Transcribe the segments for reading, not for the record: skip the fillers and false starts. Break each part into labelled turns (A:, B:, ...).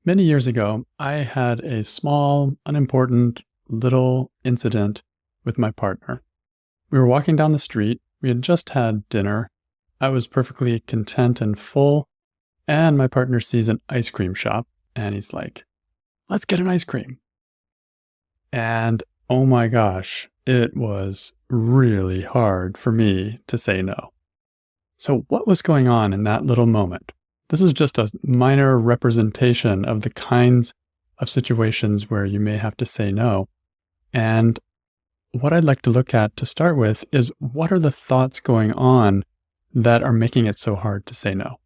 A: Many years ago, I had a small, unimportant, little incident with my partner. We were walking down the street. We had just had dinner. I was perfectly content and full. And my partner sees an ice cream shop and he's like, "Let's get an ice cream." And oh my gosh, it was really hard for me to say no. So, what was going on in that little moment? This is just a minor representation of the kinds of situations where you may have to say no. And what I'd like to look at to start with is, what are the thoughts going on that are making it so hard to say no?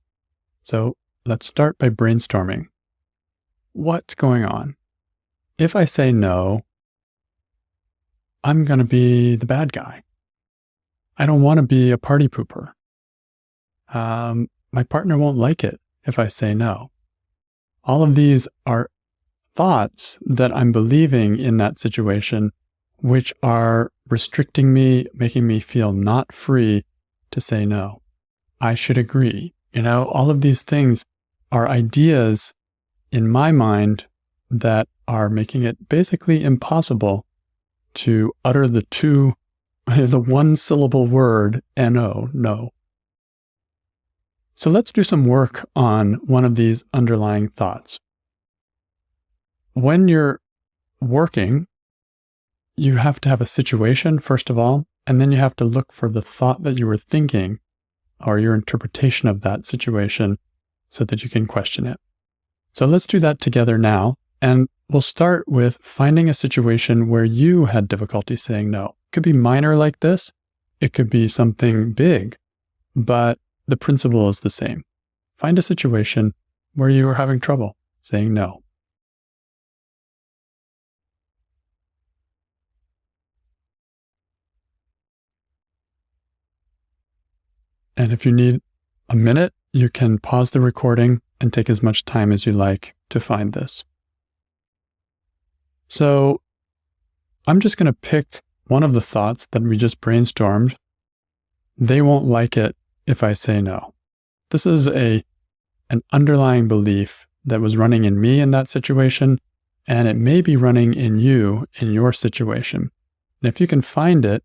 A: So let's start by brainstorming. What's going on? If I say no, I'm going to be the bad guy. I don't want to be a party pooper. My partner won't like it if I say no. All of these are thoughts that I'm believing in that situation, which are restricting me, making me feel not free to say no. I should agree. All of these things are ideas in my mind that are making it basically impossible to utter the one syllable word, N-O, no. So let's do some work on one of these underlying thoughts. When you're working, you have to have a situation, first of all, and then you have to look for the thought that you were thinking or your interpretation of that situation so that you can question it. So let's do that together now. And we'll start with finding a situation where you had difficulty saying no. It could be minor like this. It could be something big, but the principle is the same. Find a situation where you are having trouble saying no. And if you need a minute, you can pause the recording and take as much time as you like to find this. So I'm just going to pick one of the thoughts that we just brainstormed. They won't like it if I say no. This is an underlying belief that was running in me in that situation, and it may be running in you in your situation. And if you can find it,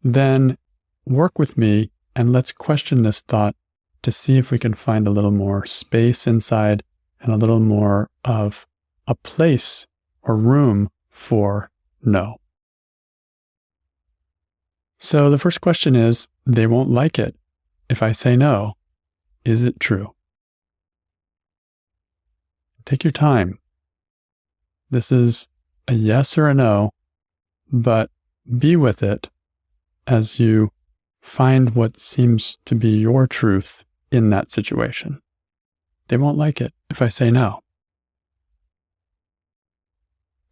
A: then work with me and let's question this thought to see if we can find a little more space inside and a little more of a place or room for no. So the first question is, they won't like it if I say no. Is it true? Take your time. This is a yes or a no, but be with it as you find what seems to be your truth in that situation. They won't like it if I say no.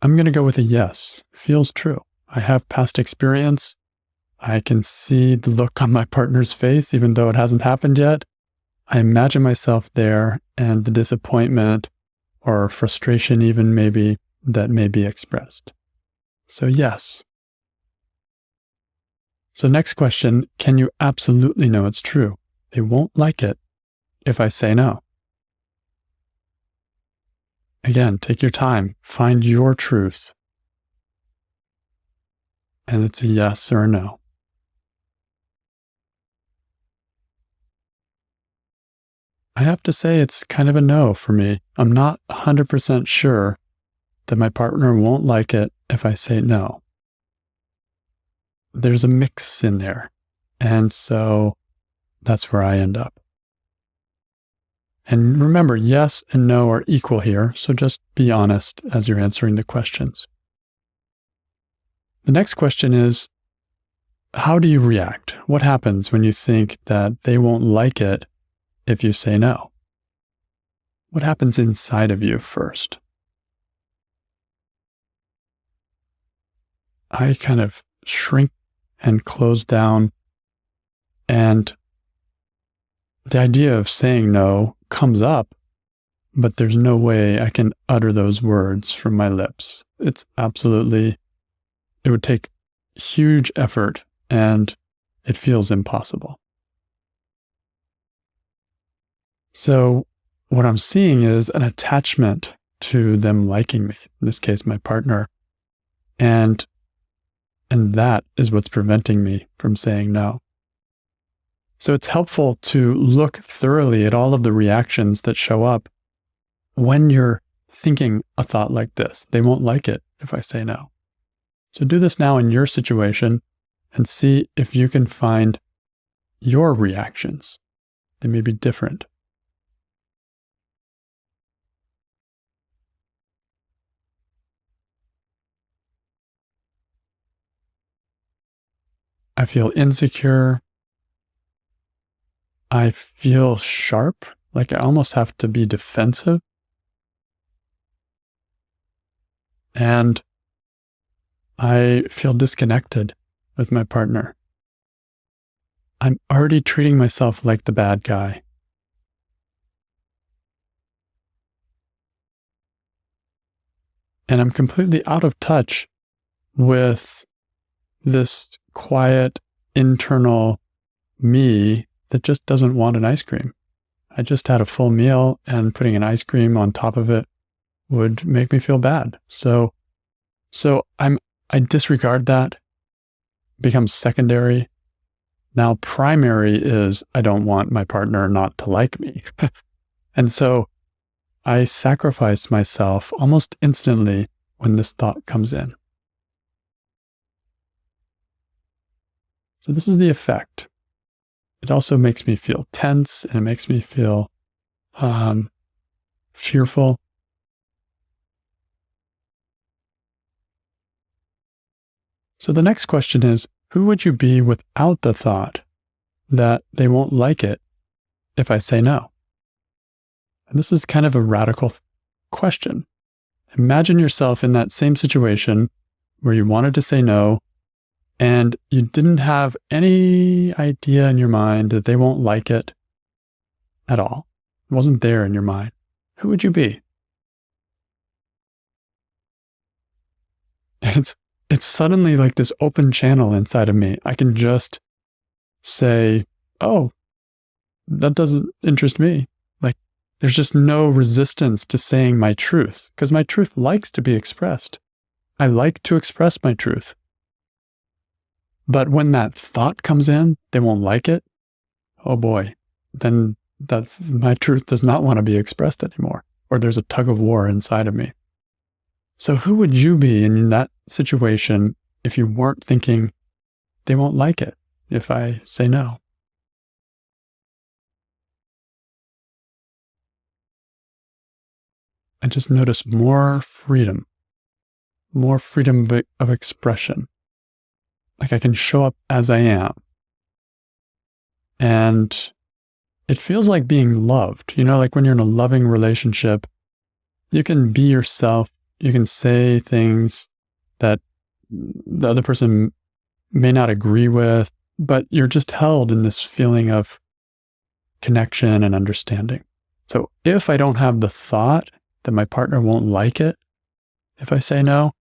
A: I'm going to go with a yes. Feels true. I have past experience. I can see the look on my partner's face, even though it hasn't happened yet. I imagine myself there and the disappointment or frustration even maybe that may be expressed. So yes. So next question, can you absolutely know it's true? They won't like it if I say no. Again, take your time, find your truth. And it's a yes or a no. I have to say it's kind of a no for me. I'm not 100% sure that my partner won't like it if I say no. There's a mix in there. And so that's where I end up. And remember, yes and no are equal here, so just be honest as you're answering the questions. The next question is, how do you react? What happens when you think that they won't like it if you say no? What happens inside of you first? I kind of shrink and close down, and the idea of saying no comes up, but there's no way I can utter those words from my lips. It would take huge effort, and it feels impossible. So what I'm seeing is an attachment to them liking me, in this case, my partner. And that is what's preventing me from saying no. So it's helpful to look thoroughly at all of the reactions that show up when you're thinking a thought like this. They won't like it if I say no. So do this now in your situation and see if you can find your reactions. They may be different. I feel insecure. I feel sharp, like I almost have to be defensive. And I feel disconnected with my partner. I'm already treating myself like the bad guy. And I'm completely out of touch with this quiet internal me that just doesn't want an ice cream. I just had a full meal and putting an ice cream on top of it would make me feel bad. So I disregard that, becomes secondary. Now primary is I don't want my partner not to like me. And so I sacrifice myself almost instantly when this thought comes in. So this is the effect. It also makes me feel tense and it makes me feel fearful. So the next question is, who would you be without the thought that they won't like it if I say no? And this is kind of a radical question. Imagine yourself in that same situation where you wanted to say no and you didn't have any idea in your mind that they won't like it at all. It wasn't there in your mind. Who would you be? It's suddenly like this open channel inside of me. I can just say, oh, that doesn't interest me. Like, there's just no resistance to saying my truth because my truth likes to be expressed. I like to express my truth. But when that thought comes in, they won't like it. Oh boy, then my truth does not want to be expressed anymore, or there's a tug of war inside of me. So who would you be in that situation if you weren't thinking they won't like it if I say no? And just notice more freedom of expression. Like I can show up as I am. And it feels like being loved. You know, like when you're in a loving relationship, you can be yourself. You can say things that the other person may not agree with, but you're just held in this feeling of connection and understanding. So if I don't have the thought that my partner won't like it if I say no,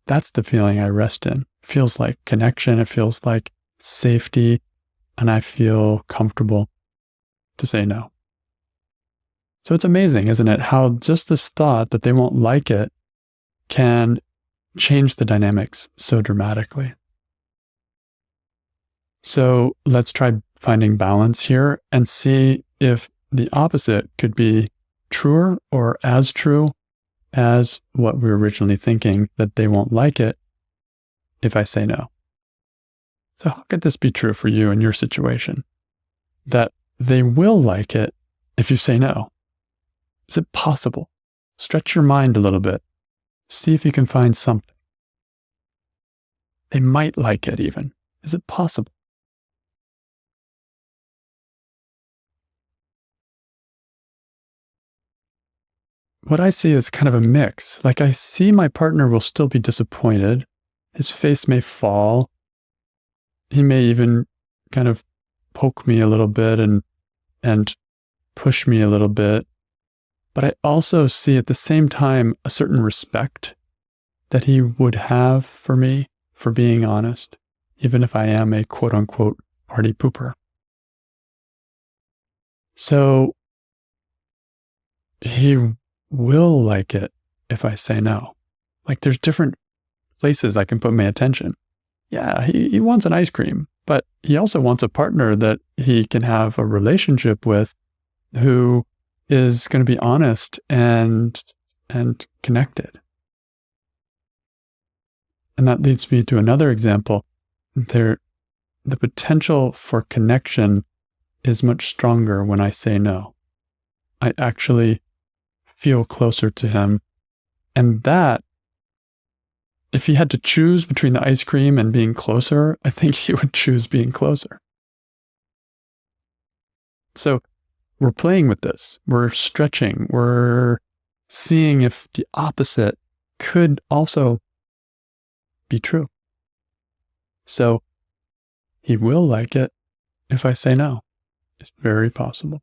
A: that's the feeling I rest in. It feels like connection. It feels like safety. And I feel comfortable to say no. So it's amazing, isn't it? How just this thought that they won't like it can change the dynamics so dramatically. So let's try finding balance here and see if the opposite could be truer or as true as what we were originally thinking, that they won't like it if I say no. So how could this be true for you in your situation? That they will like it if you say no. Is it possible? Stretch your mind a little bit. See if you can find something. They might like it even. Is it possible? What I see is kind of a mix. Like I see my partner will still be disappointed. His face may fall. He may even kind of poke me a little bit and push me a little bit. But I also see at the same time a certain respect that he would have for me for being honest, even if I am a quote unquote party pooper. So he will like it if I say no. Like there's different places I can put my attention. Yeah, he wants an ice cream, but he also wants a partner that he can have a relationship with who is going to be honest and connected. And that leads me to another example. The potential for connection is much stronger when I say no. I actually feel closer to him. And that, if he had to choose between the ice cream and being closer, I think he would choose being closer. So we're playing with this. We're stretching. We're seeing if the opposite could also be true. So he will like it if I say no. It's very possible.